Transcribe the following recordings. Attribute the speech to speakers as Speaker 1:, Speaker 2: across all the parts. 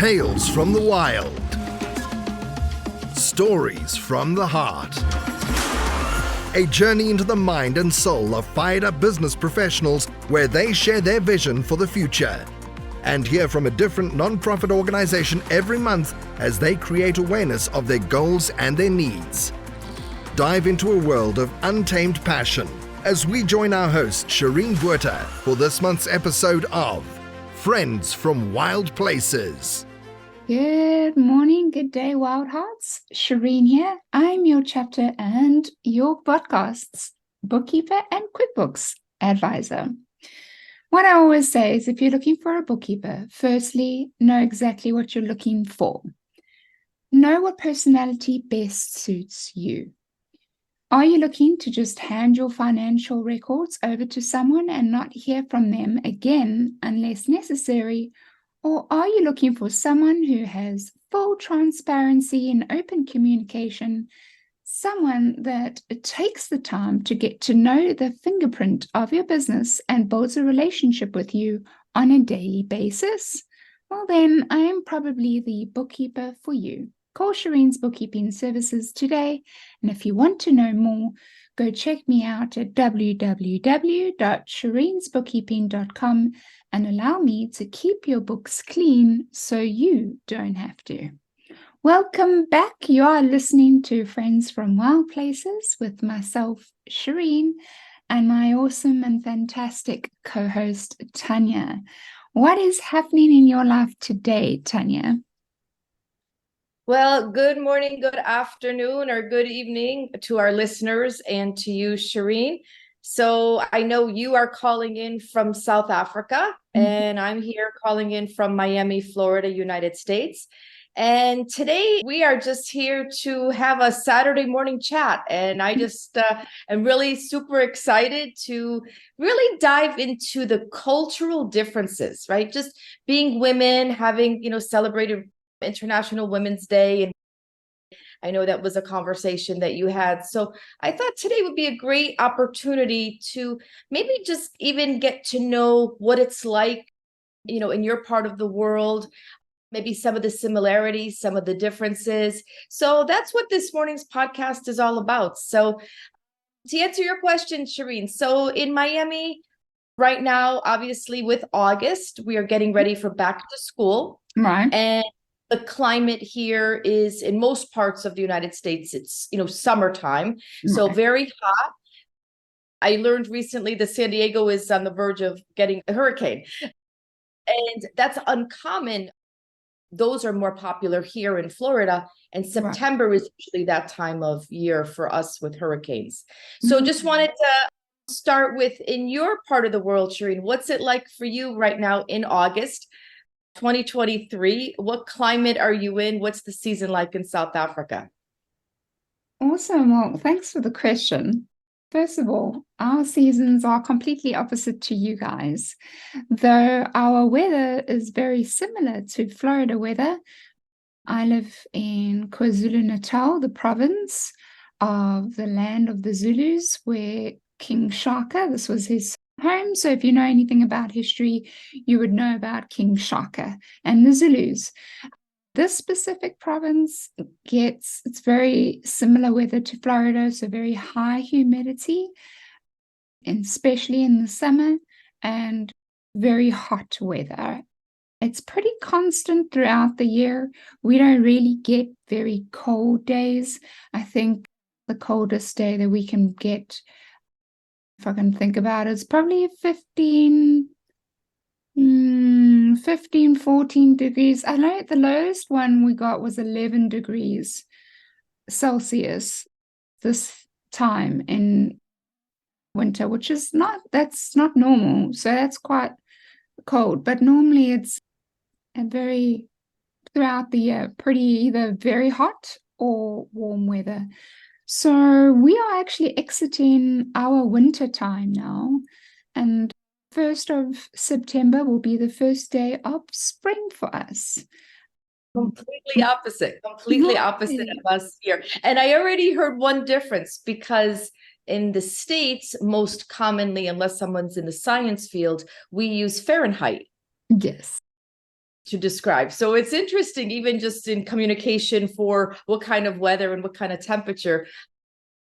Speaker 1: Tales from the wild. Stories from the heart. A journey into the mind and soul of fired-up business professionals where they share their vision for the future. And hear from a different non-profit organization every month as they create awareness of their goals and their needs. Dive into a world of untamed passion as we join our host, Shireen Botha, for this month's episode of Friends from Wild Places.
Speaker 2: Good morning, good day, Wild Hearts. Shireen here. I'm your chapter and your podcast's bookkeeper and QuickBooks advisor. What I always say is if you're looking for a bookkeeper, firstly, know exactly what you're looking for. Know what personality best suits you. Are you looking to just hand your financial records over to someone and not hear from them again unless necessary? Or are you looking for someone who has full transparency and open communication, someone that takes the time to get to know the fingerprint of your business and builds a relationship with you on a daily basis? Well, then I am probably the bookkeeper for you. Call Shireen's Bookkeeping Services today, and if you want to know more, go check me out at www.shireensbookkeeping.com and allow me to keep your books clean so you don't have to. Welcome back. You are listening to Friends from Wild Places with myself, Shireen, and my awesome and fantastic co-host, Tanya. What is happening in your life today, Tanya?
Speaker 3: Well, good morning, good afternoon, or good evening to our listeners and to you, Shireen. So I know you are calling in from South Africa, and I'm here calling in from Miami, Florida, United States. And today we are just here to have a Saturday morning chat. And I just am really super excited to really dive into the cultural differences, right? Just being women, having, celebrated International Women's Day. And I know that was a conversation that you had. So I thought today would be a great opportunity to maybe just even get to know what it's like, in your part of the world, maybe some of the similarities, some of the differences. So that's what this morning's podcast is all about. So to answer your question, Shireen, so in Miami right now, obviously with August, we are getting ready for back to school.
Speaker 2: Right.
Speaker 3: And the climate here is, in most parts of the United States, it's, summertime, so very hot. I learned recently that San Diego is on the verge of getting a hurricane, and that's uncommon. Those are more popular here in Florida, and September is usually that time of year for us with hurricanes. So just wanted to start with, in your part of the world, Shireen, what's it like for you right now in August 2023? What climate are you in? What's the season like in South Africa?
Speaker 2: Awesome. Well, thanks for the question. First of all, our seasons are completely opposite to you guys, though our weather is very similar to Florida weather. I live in KwaZulu-Natal, the province of the land of the Zulus, where King Shaka, this was his home. So if you know anything about history, you would know about King Shaka and the Zulus. This specific province it's very similar weather to Florida, so very high humidity, and especially in the summer, and very hot weather. It's pretty constant throughout the year. We don't really get very cold days. I think the coldest day that we can get, if I can think about it, it's probably 15, 14 degrees. I know the lowest one we got was 11 degrees Celsius this time in winter, which is that's not normal. So that's quite cold. But normally it's throughout the year, pretty either very hot or warm weather. So we are actually exiting our winter time now, and 1st of September will be the first day of spring for us.
Speaker 3: Completely opposite of us here. And I already heard one difference, because in the States, most commonly, unless someone's in the science field, we use Fahrenheit.
Speaker 2: Yes.
Speaker 3: to describe. So it's interesting, even just in communication for what kind of weather and what kind of temperature,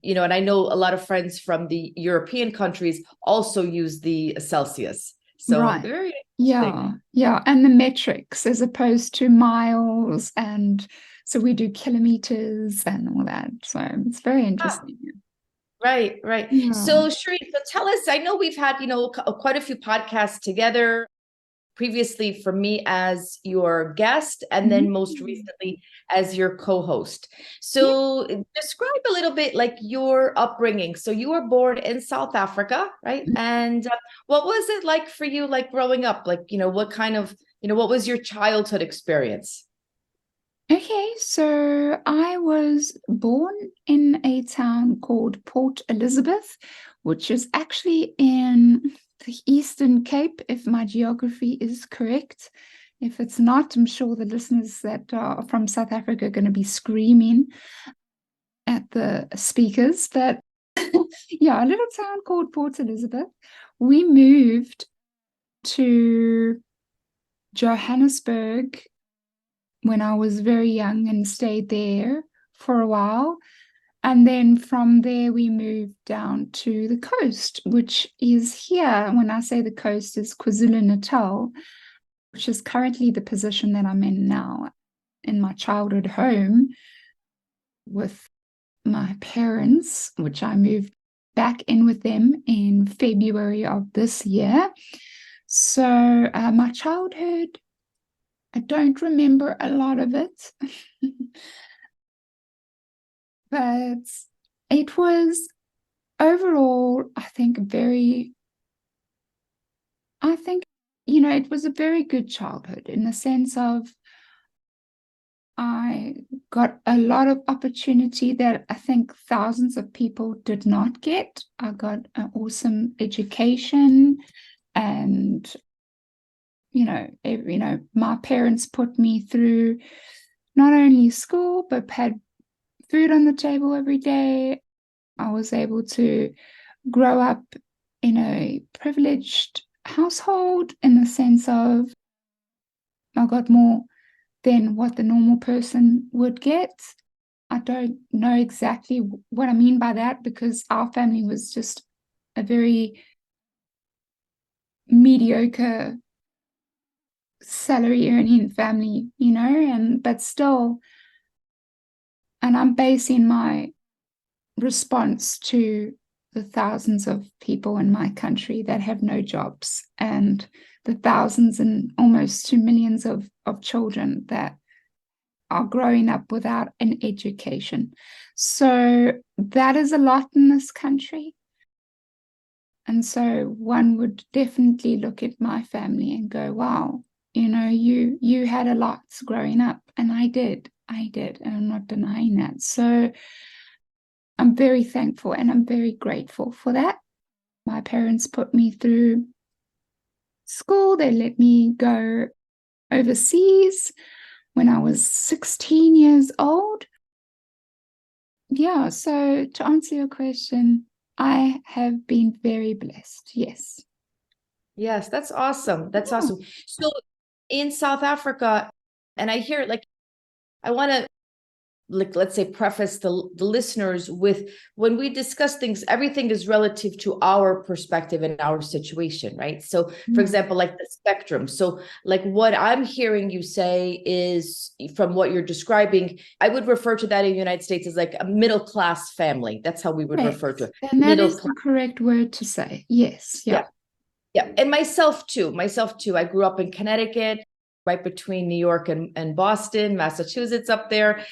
Speaker 3: and I know a lot of friends from the European countries also use the Celsius. So
Speaker 2: Right.
Speaker 3: very
Speaker 2: interesting. Yeah. And the metrics as opposed to miles. And so we do kilometers and all that. So it's very interesting.
Speaker 3: Right.
Speaker 2: Yeah.
Speaker 3: So Shireen, so tell us, I know we've had, quite a few podcasts together previously, for me as your guest, and then most recently as your co-host. So describe a little bit like your upbringing. So you were born in South Africa, right? And what was it like for you, like growing up? Like, what kind of, what was your childhood experience?
Speaker 2: Okay, so I was born in a town called Port Elizabeth, which is actually in the Eastern Cape, if my geography is correct. If it's not, I'm sure the listeners that are from South Africa are going to be screaming at the speakers. But yeah, a little town called Port Elizabeth. We moved to Johannesburg when I was very young and stayed there for a while. And then from there, we moved down to the coast, which is here. When I say the coast, is KwaZulu-Natal, which is currently the position that I'm in now, in my childhood home with my parents, which I moved back in with them in February of this year. So my childhood, I don't remember a lot of it. But it was overall, it was a very good childhood in the sense of I got a lot of opportunity that I think thousands of people did not get. I got an awesome education, and my parents put me through not only school but had food on the table every day. I was able to grow up in a privileged household in the sense of I got more than what the normal person would get. I don't know exactly what I mean by that, because our family was just a very mediocre salary earning family, but still, and I'm basing my response to the thousands of people in my country that have no jobs, and the thousands and almost 2 millions of children that are growing up without an education. So that is a lot in this country. And so one would definitely look at my family and go, wow, you had a lot growing up. And I did, and I'm not denying that. So I'm very thankful and I'm very grateful for that. My parents put me through school. They let me go overseas when I was 16 years old. Yeah, so to answer your question, I have been very blessed. Yes.
Speaker 3: Yes, that's awesome. That's awesome. So in South Africa, and I hear like, I want to, like, let's say, preface the listeners with, when we discuss things, everything is relative to our perspective and our situation, right? So for example, like the spectrum. So like what I'm hearing you say is, from what you're describing, I would refer to that in the United States as like a middle-class family. That's how we would refer to it.
Speaker 2: And that is the correct word to say. Yes. Yeah.
Speaker 3: And myself too. I grew up in Connecticut, right between New York and Boston, Massachusetts up there.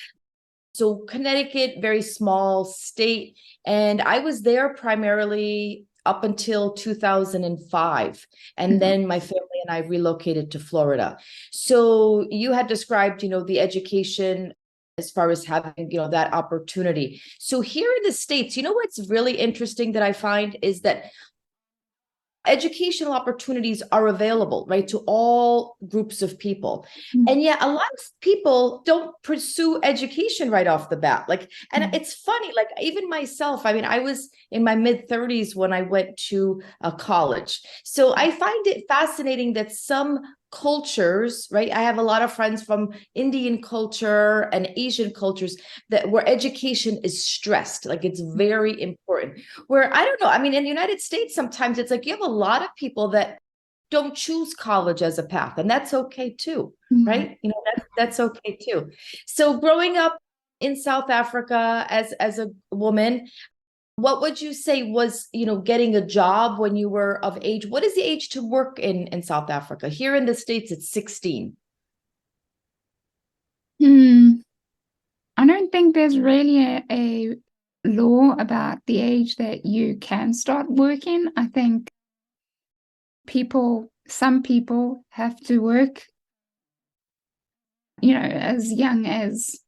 Speaker 3: So Connecticut, very small state. And I was there primarily up until 2005. And then my family and I relocated to Florida. So you had described, the education as far as having, that opportunity. So here in the States, what's really interesting that I find is that educational opportunities are available, right, to all groups of people. And yet a lot of people don't pursue education right off the bat. Like, and it's funny, like even myself, I mean, I was in my mid-30s when I went to college. So I find it fascinating that some cultures, right? I have a lot of friends from Indian culture and Asian cultures where education is stressed, like it's very important. Where I don't know, I mean, in the United States, sometimes it's like you have a lot of people that don't choose college as a path, and that's okay too, right? You know, that's okay too. So growing up in South Africa as a woman, what would you say was, getting a job when you were of age? What is the age to work in South Africa? Here in the States, it's 16.
Speaker 2: I don't think there's really a law about the age that you can start working. I think some people have to work, as young as,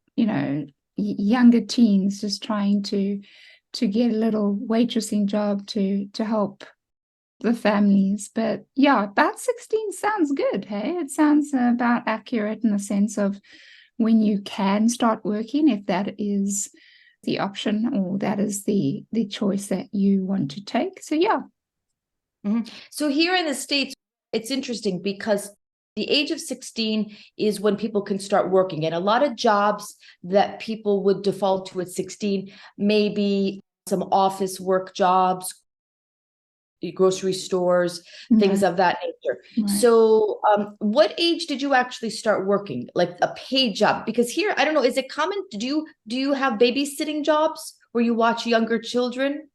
Speaker 2: younger teens, just trying to get a little waitressing job to help the families. But yeah, about 16 sounds good. Hey, it sounds about accurate in the sense of when you can start working, if that is the option or that is the choice that you want to take. So yeah.
Speaker 3: So here in the States, it's interesting because the age of 16 is when people can start working, and a lot of jobs that people would default to at 16, maybe some office work jobs, grocery stores, things of that nature.
Speaker 2: Right.
Speaker 3: So what age did you actually start working, like a paid job? Because here, I don't know, is it common? Do you have babysitting jobs where you watch younger children?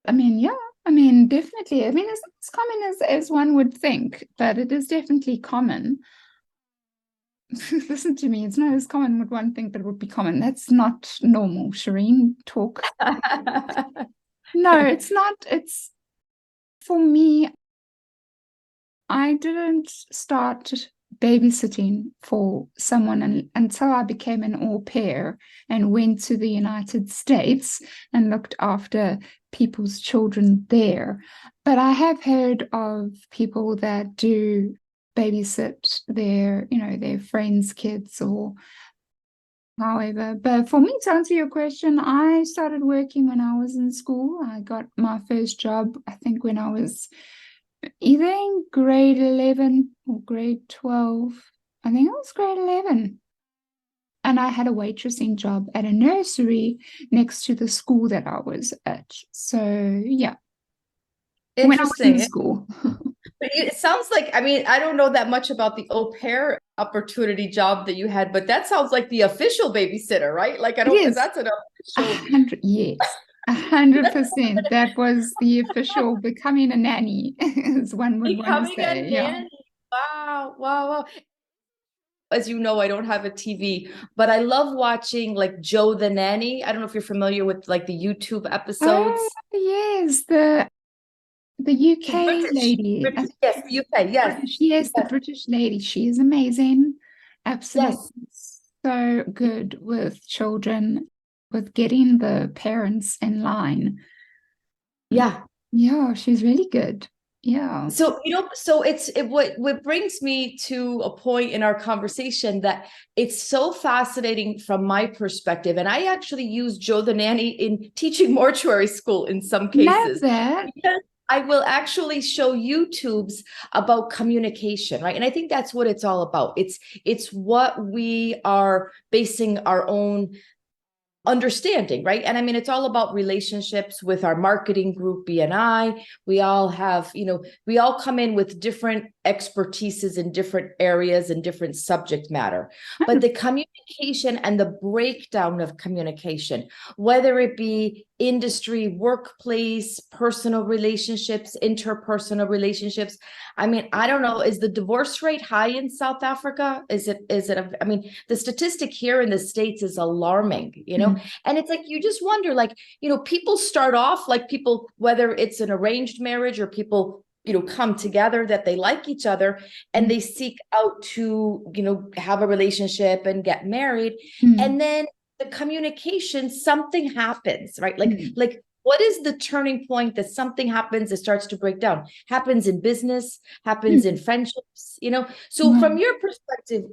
Speaker 2: I mean, yeah. I mean, definitely. I mean, it's not as common as one would think, but it is definitely common. Listen to me. It's not as common as one think, but it would be common. That's not normal, Shireen. Talk. No, it's not. It's, for me, I didn't start babysitting for someone until I became an au pair and went to the United States and looked after people's children there. But I have heard of people that do babysit their friends' kids or however. But for me, to answer your question, I started working when I was in school. I got my first job, I think, when I was either in grade 11 or grade 12. I think it was grade 11. And I had a waitressing job at a nursery next to the school that I was at. So, yeah. When I was in school.
Speaker 3: But it sounds like, I mean, I don't know that much about the au pair opportunity job that you had, but that sounds like the official babysitter, right? Like, I don't,
Speaker 2: Yes.
Speaker 3: that's an official.
Speaker 2: 100%. 100%. That was the official becoming a nanny, as one would want to say. Yeah.
Speaker 3: Wow. As you know, I don't have a TV, but I love watching like Joe the Nanny. I don't know if you're familiar with like the YouTube episodes.
Speaker 2: Oh, yes, the UK lady.
Speaker 3: Yes, the UK, yes.
Speaker 2: Yes, the British lady. She is amazing. Absolutely.
Speaker 3: Yes.
Speaker 2: So good with children, with getting the parents in line.
Speaker 3: Yeah.
Speaker 2: Yeah, she's really good. Yeah.
Speaker 3: So, what brings me to a point in our conversation that it's so fascinating from my perspective. And I actually use Joe the Nanny in teaching mortuary school in some cases.
Speaker 2: Love that.
Speaker 3: Because I will actually show YouTubes about communication, right? And I think that's what it's all about. It's what we are basing our own understanding, right? And I mean, it's all about relationships with our marketing group, BNI. We all have, we all come in with different expertises in different areas and different subject matter. But the communication and the breakdown of communication, whether it be industry, workplace, personal relationships, interpersonal relationships. I mean, I don't know, is the divorce rate high in South Africa? I mean, the statistic here in the States is alarming, and it's like, you just wonder, like, people start off like people, whether it's an arranged marriage or people, come together that they like each other and they seek out to, have a relationship and get married. And then the communication, something happens, right? Like what is the turning point that something happens that starts to break down? Happens in business, happens in friendships, So from your perspective,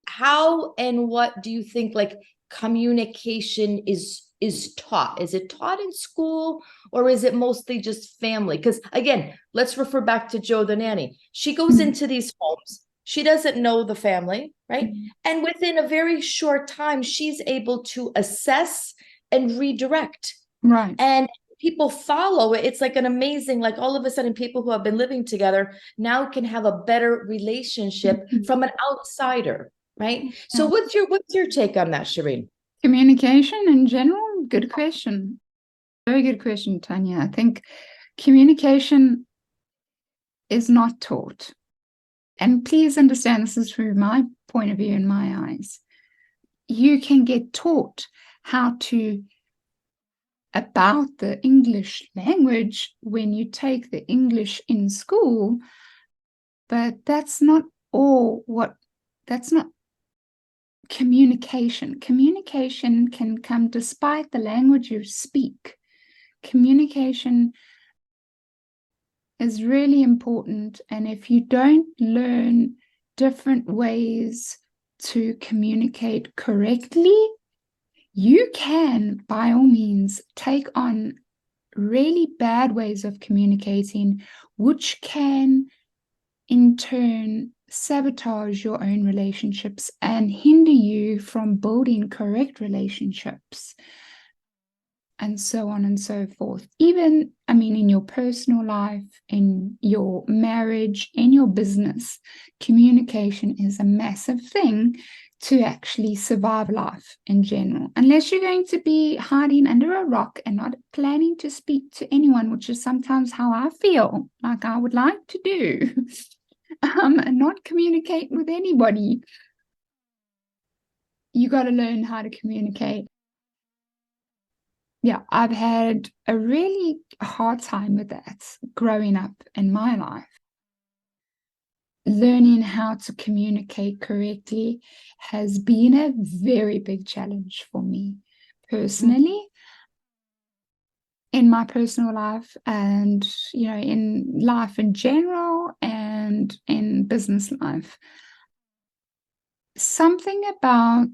Speaker 3: how and what do you think like communication is is taught? Is it taught in school, or is it mostly just family? Because again, let's refer back to Joe the nanny. She goes into these homes. She doesn't know the family, right? And within a very short time, she's able to assess and redirect.
Speaker 2: Right.
Speaker 3: And people follow it. It's like an amazing, like all of a sudden, people who have been living together now can have a better relationship from an outsider, right? So what's your take on that, Shireen?
Speaker 2: Communication in general? Good question. Very good question, Tanya. I think communication is not taught. And please understand, this is through my point of view in my eyes. You can get taught how to about the English language when you take the English in school, but that's not that's not communication. Communication can come despite the language you speak. Communication is really important, and if you don't learn different ways to communicate correctly, you can, by all means, take on really bad ways of communicating, which can, in turn, sabotage your own relationships and hinder you from building correct relationships, and so on and so forth. Even, in your personal life, in your marriage, in your business, communication is a massive thing to actually survive life in general. Unless you're going to be hiding under a rock and not planning to speak to anyone, which is sometimes how I feel like I would like to do, and not communicate with anybody. You got to learn how to communicate. Yeah, I've had a really hard time with that growing up in my life. Learning how to communicate correctly has been a very big challenge for me personally, in my personal life, and in life in general, and in business life. Something about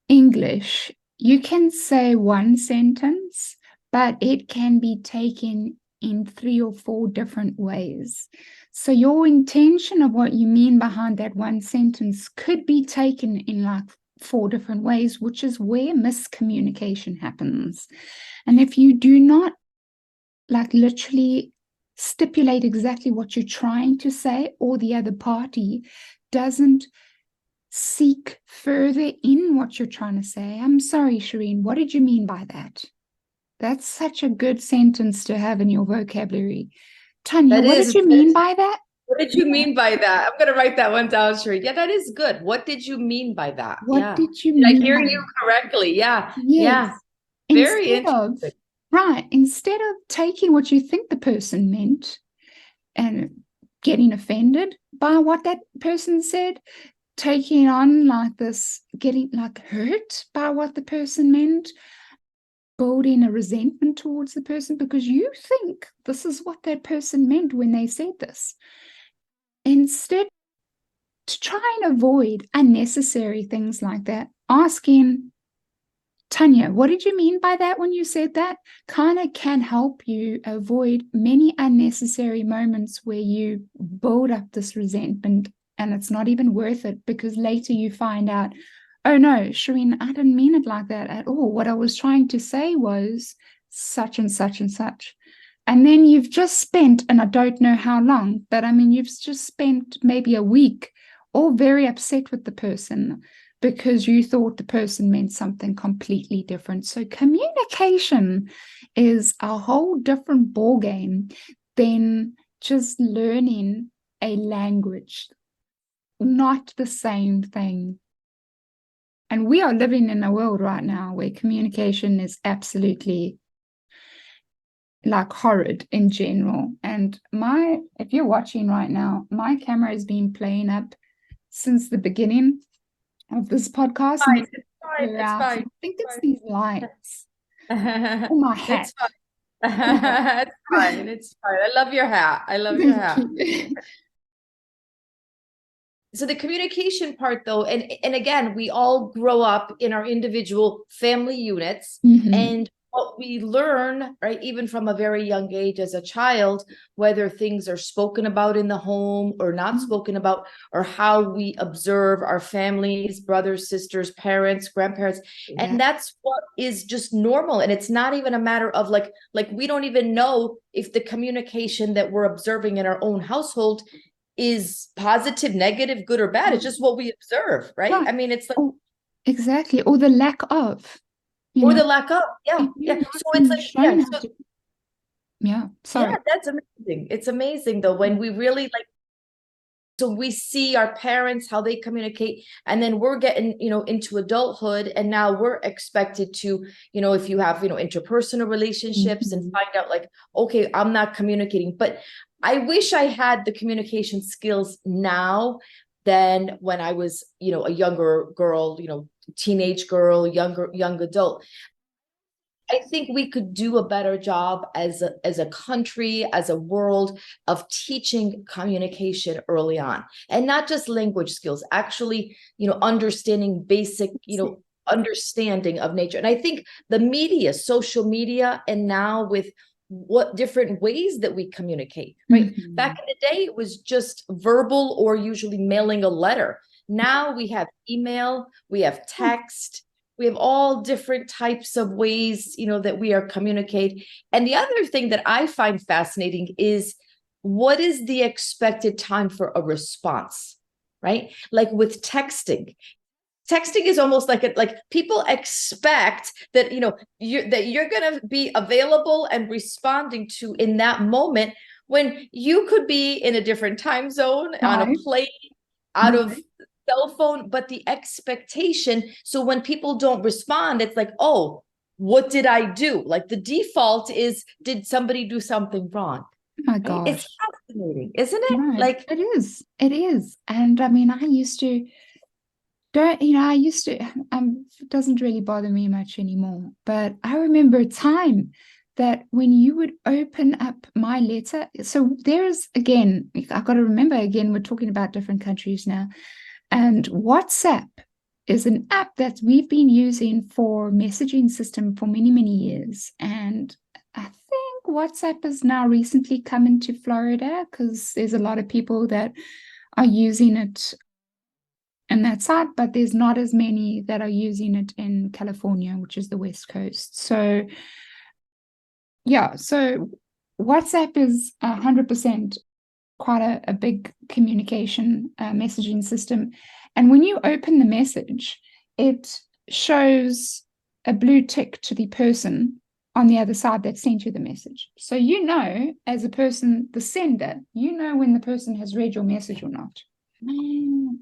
Speaker 2: English, you can say one sentence, but it can be taken in 3 or 4 different ways. So your intention of what you mean behind that one sentence could be taken in like 4 different ways, which is where miscommunication happens. And if you do not literally stipulate exactly what you're trying to say, or the other party doesn't seek further in what you're trying to say. I'm sorry, Shireen, what did you mean by that? That's such a good sentence to have in your vocabulary. Tanya, what did you mean by that?
Speaker 3: What did you mean by that? I'm going to write that one down, Shireen. Yeah, that is good. What did you mean by that?
Speaker 2: What did you mean?
Speaker 3: Did I hear you correctly? Yeah.
Speaker 2: Yes.
Speaker 3: Yeah. Very interesting.
Speaker 2: Right. Instead of taking what you think the person meant and getting offended by what that person said, taking on getting hurt by what the person meant, building a resentment towards the person because you think this is what that person meant when they said this. Instead, to try and avoid unnecessary things like that, asking, Tanya, what did you mean by that when you said that? Kind of can help you avoid many unnecessary moments where you build up this resentment and it's not even worth it, because later you find out, oh no, Shireen, I didn't mean it like that at all. What I was trying to say was such and such and such. And then you've just spent, and I don't know how long, but you've just spent maybe a week all very upset with the person because you thought the person meant something completely different. So communication is a whole different ballgame than just learning a language. Not the same thing. And we are living in a world right now where communication is absolutely horrid in general. And if you're watching right now, my camera has been playing up since the beginning of this podcast.
Speaker 3: It's fine.
Speaker 2: I think it's these lights. Oh, my hat.
Speaker 3: It's fine. It's fine. I love your hat.
Speaker 2: Thank you.
Speaker 3: so the communication part though, and again, we all grow up in our individual family units, and what we learn, right, even from a very young age as a child, whether things are spoken about in the home or not spoken about, or how we observe our families, brothers, sisters, parents, grandparents. And that's what is just normal. And it's not even a matter of like we don't even know if the communication that we're observing in our own household is positive, negative, good or bad. It's just what we observe, right?
Speaker 2: Right.
Speaker 3: I mean, it's like,
Speaker 2: exactly, or the lack of,
Speaker 3: or the lack of, yeah. So it's like,
Speaker 2: sorry.
Speaker 3: Yeah, that's amazing. It's amazing though, when we really like, so we see our parents, how they communicate, and then we're getting, into adulthood, and now we're expected to, if you have, interpersonal relationships, and find out like, okay, I'm not communicating. But I wish I had the communication skills now than when I was, a younger girl, teenage girl, young adult. I think we could do a better job as a country, as a world, of teaching communication early on, and not just language skills, actually, understanding basic, understanding of nature. And I think the media, social media, and now with what different ways that we communicate, right? Back in the day, it was just verbal or usually mailing a letter. Now we have email, we have text, we have all different types of ways, that we are communicating. And the other thing that I find fascinating is, what is the expected time for a response, right? Like with texting. Texting is almost like people expect that, you're going to be available and responding to in that moment, when you could be in a different time zone, on a plane, out of cell phone, but the expectation. So when people don't respond, it's like, oh, what did I do? Like the default is, did somebody do something wrong?
Speaker 2: Oh my
Speaker 3: Right?
Speaker 2: gosh.
Speaker 3: It's fascinating, isn't it?
Speaker 2: No,
Speaker 3: Like
Speaker 2: it is. And I mean, I used to it doesn't really bother me much anymore, but I remember a time that when you would open up my letter, so there's, again, I've got to remember, again, we're talking about different countries now, and WhatsApp is an app that we've been using for messaging system for many, many years. And I think WhatsApp has now recently come into Florida, because there's a lot of people that are using it in that side, but there's not as many that are using it in California, which is the West Coast. So so WhatsApp is 100% quite a big communication messaging system. And when you open the message, it shows a blue tick to the person on the other side that sent you the message. So as a person, the sender, when the person has read your message or not.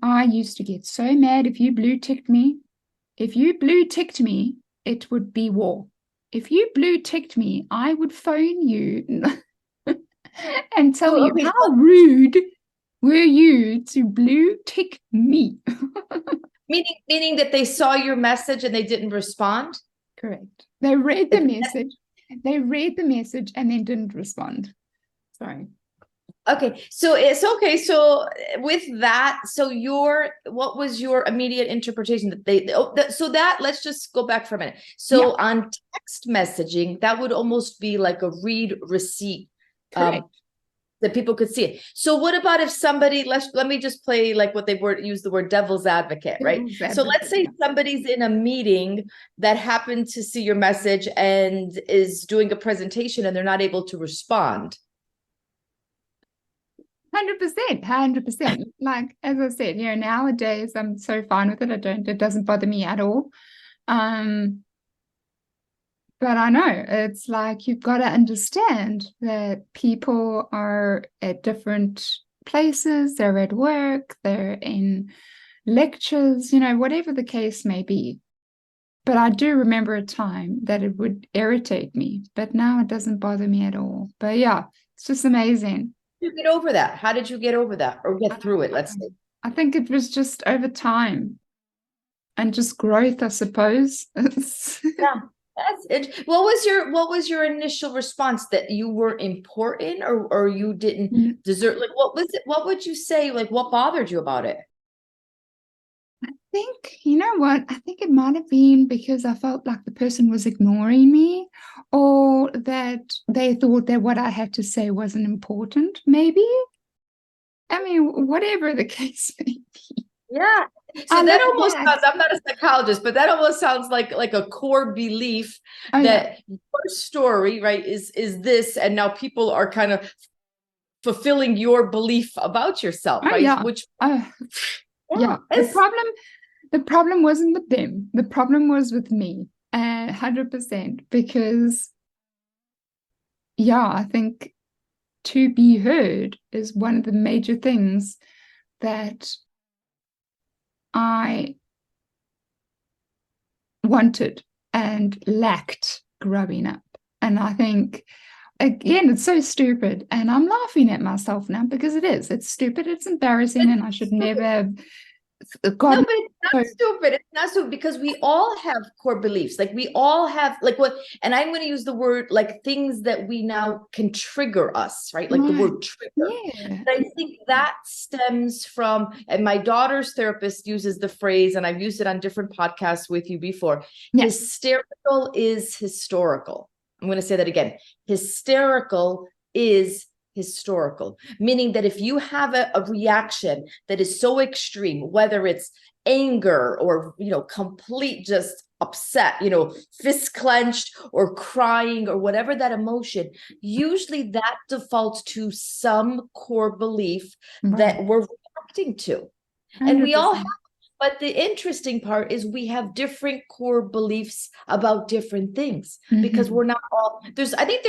Speaker 2: I used to get so mad if you blue ticked me. If you blue ticked me, it would be war. If you blue ticked me, I would phone you and tell you, how rude were you to blue tick me?
Speaker 3: meaning that they saw your message and they didn't respond?
Speaker 2: Correct. They read the message. They read the message and then didn't respond. Sorry.
Speaker 3: Okay, so it's okay. So with that, what was your immediate interpretation that let's just go back for a minute. So on text messaging, that would almost be like a read receipt, that people could see it. So what about if somebody, let me just play like what they use the word devil's advocate, right? So let's say somebody's in a meeting that happened to see your message and is doing a presentation and they're not able to respond.
Speaker 2: 100%. Like, as I said, nowadays I'm so fine with it. It doesn't bother me at all. But I know it's like, you've got to understand that people are at different places. They're at work, they're in lectures, whatever the case may be. But I do remember a time that it would irritate me, but now it doesn't bother me at all. But it's just amazing.
Speaker 3: You get over that? How did you get over that, or get through it? Let's say.
Speaker 2: I think it was just over time and just growth, I suppose.
Speaker 3: Yeah, that's it. What was your initial response? That you were important, or you didn't deserve? Like, what was it? What would you say? Like, what bothered you about it?
Speaker 2: think, you know what? I think it might have been because I felt like the person was ignoring me, or that they thought that what I had to say wasn't important, maybe. I mean, whatever the case may be.
Speaker 3: Yeah.
Speaker 2: I
Speaker 3: So that
Speaker 2: love
Speaker 3: almost
Speaker 2: that.
Speaker 3: sounds, I'm not a psychologist, but that almost sounds like a core belief
Speaker 2: Oh, yeah.
Speaker 3: that your story, right, is this, and now people are kind of fulfilling your belief about yourself,
Speaker 2: Oh,
Speaker 3: right?
Speaker 2: yeah.
Speaker 3: Which
Speaker 2: Yeah. The problem wasn't with them. The problem was with me, 100%. Because, yeah, I think to be heard is one of the major things that I wanted and lacked growing up. And I think, again, it's so stupid. And I'm laughing at myself now because it is. It's stupid. It's embarrassing. And I should never have
Speaker 3: No,
Speaker 2: gotten.
Speaker 3: but it's not stupid. It's not stupid because we all have core beliefs. Like we all have like what, and I'm going to use the word like things that we now can trigger us, right? Like the word trigger.
Speaker 2: Yeah.
Speaker 3: But I think that stems from, and my daughter's therapist uses the phrase, and I've used it on different podcasts with you before.
Speaker 2: Yeah.
Speaker 3: Hysterical is historical. I'm going to say that again. Hysterical is historical, meaning that if you have a reaction that is so extreme, whether it's anger or, complete just upset, fist clenched or crying or whatever that emotion, usually that defaults to some core belief that we're reacting to. 100%. And we all have. But the interesting part is we have different core beliefs about different things, because we're not all I think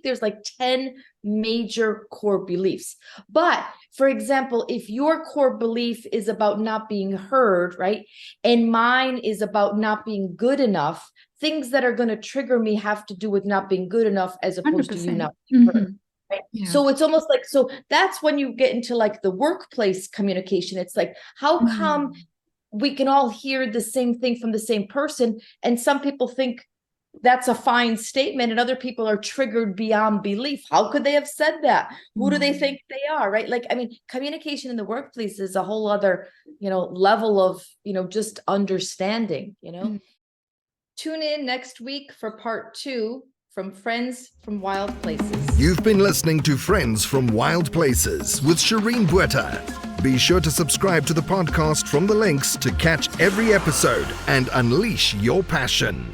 Speaker 3: there's like 10 major core beliefs. But for example, if your core belief is about not being heard, right? And mine is about not being good enough, things that are going to trigger me have to do with not being good enough as opposed 100%. To you not being heard. Right? Yeah. So it's almost like, so that's when you get into like the workplace communication. It's like, how come we can all hear the same thing from the same person, and some people think that's a fine statement and other people are triggered beyond belief? How could they have said that? Who do they think they are? Right? Like, I mean, communication in the workplace is a whole other, level of, just understanding, Tune in next week for part 2 from Friends from Wild Places.
Speaker 1: You've been listening to Friends from Wild Places with Shireen Botha. Be sure to subscribe to the podcast from the links to catch every episode and unleash your passion.